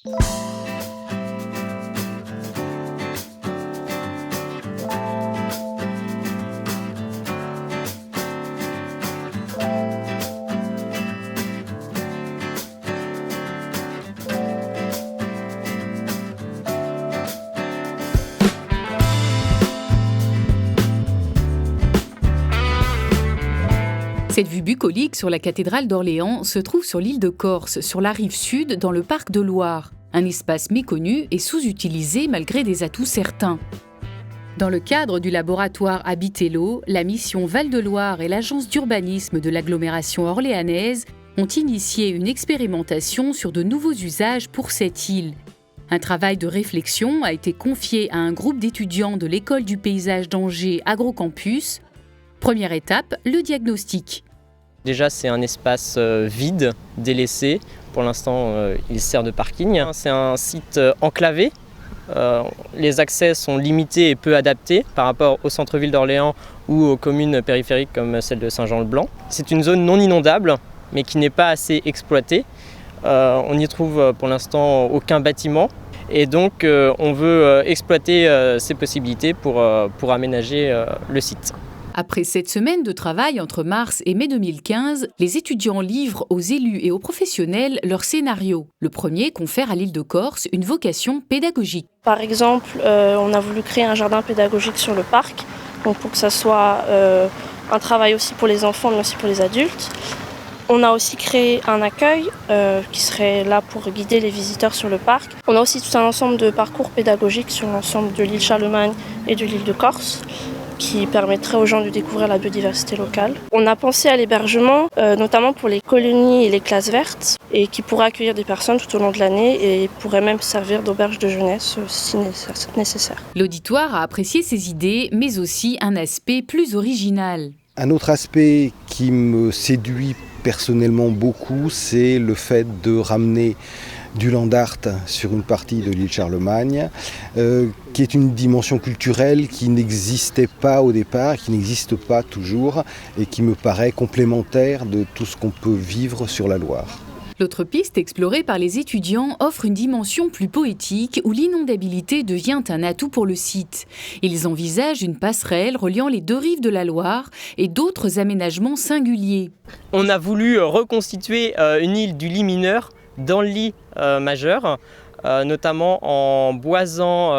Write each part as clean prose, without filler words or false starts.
Cette vue bucolique sur la cathédrale d'Orléans se trouve sur l'île de Corse, sur la rive sud, dans le parc de Loire. Un espace méconnu et sous-utilisé malgré des atouts certains. Dans le cadre du laboratoire Habitello, la mission Val-de-Loire et l'agence d'urbanisme de l'agglomération orléanaise ont initié une expérimentation sur de nouveaux usages pour cette île. Un travail de réflexion a été confié à un groupe d'étudiants de l'école du paysage d'Angers Agrocampus. Première étape, le diagnostic. Déjà, c'est un espace vide, délaissé. Pour l'instant, il sert de parking. C'est un site enclavé. Les accès sont limités et peu adaptés par rapport au centre-ville d'Orléans ou aux communes périphériques comme celle de Saint-Jean-le-Blanc. C'est une zone non inondable, mais qui n'est pas assez exploitée. On n'y trouve pour l'instant aucun bâtiment. Et donc, on veut exploiter ces possibilités pour aménager le site. Après 7 semaines de travail entre mars et mai 2015, les étudiants livrent aux élus et aux professionnels leur scénario. Le premier confère à l'île de Corse une vocation pédagogique. Par exemple, on a voulu créer un jardin pédagogique sur le parc, donc pour que ça soit un travail aussi pour les enfants mais aussi pour les adultes. On a aussi créé un accueil qui serait là pour guider les visiteurs sur le parc. On a aussi tout un ensemble de parcours pédagogiques sur l'ensemble de l'île Charlemagne et de l'île de Corse, qui permettrait aux gens de découvrir la biodiversité locale. On a pensé à l'hébergement, notamment pour les colonies et les classes vertes, et qui pourrait accueillir des personnes tout au long de l'année et pourrait même servir d'auberge de jeunesse si nécessaire. L'auditoire a apprécié ces idées, mais aussi un aspect plus original. Un autre aspect qui me séduit personnellement beaucoup, c'est le fait de ramener du land art sur une partie de l'île Charlemagne, qui est une dimension culturelle qui n'existait pas au départ, qui n'existe pas toujours et qui me paraît complémentaire de tout ce qu'on peut vivre sur la Loire. L'autre piste explorée par les étudiants offre une dimension plus poétique où l'inondabilité devient un atout pour le site. Ils envisagent une passerelle reliant les deux rives de la Loire et d'autres aménagements singuliers. On a voulu reconstituer une île du lit mineur dans le lit majeur, notamment en boisant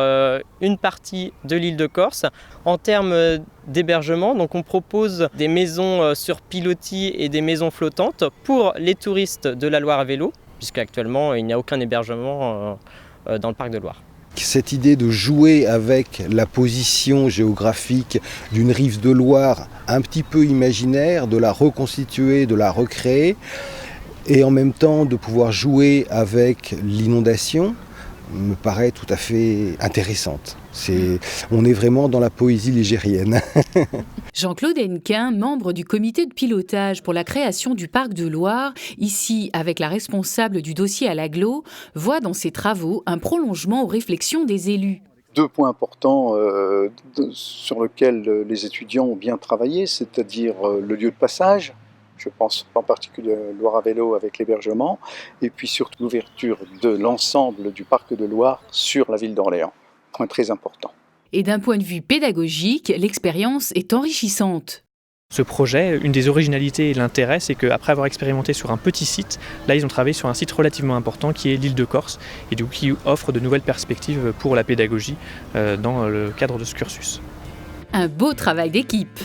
une partie de l'île de Corse. En termes d'hébergement, donc on propose des maisons sur pilotis et des maisons flottantes pour les touristes de la Loire à vélo, puisqu'actuellement il n'y a aucun hébergement dans le parc de Loire. Cette idée de jouer avec la position géographique d'une rive de Loire un petit peu imaginaire, de la reconstituer, de la recréer, et en même temps de pouvoir jouer avec l'inondation me paraît tout à fait intéressante. On est vraiment dans la poésie ligérienne. Jean-Claude Hennequin, membre du comité de pilotage pour la création du parc de Loire, ici avec la responsable du dossier à l'agglo, voit dans ses travaux un prolongement aux réflexions des élus. 2 points importants sur lesquels les étudiants ont bien travaillé, c'est-à-dire le lieu de passage. Je pense en particulier à Loire à vélo avec l'hébergement, et puis surtout l'ouverture de l'ensemble du parc de Loire sur la ville d'Orléans. Point très important. Et d'un point de vue pédagogique, l'expérience est enrichissante. Ce projet, une des originalités et l'intérêt, c'est qu'après avoir expérimenté sur un petit site, là ils ont travaillé sur un site relativement important qui est l'île de Corse, et du coup qui offre de nouvelles perspectives pour la pédagogie dans le cadre de ce cursus. Un beau travail d'équipe.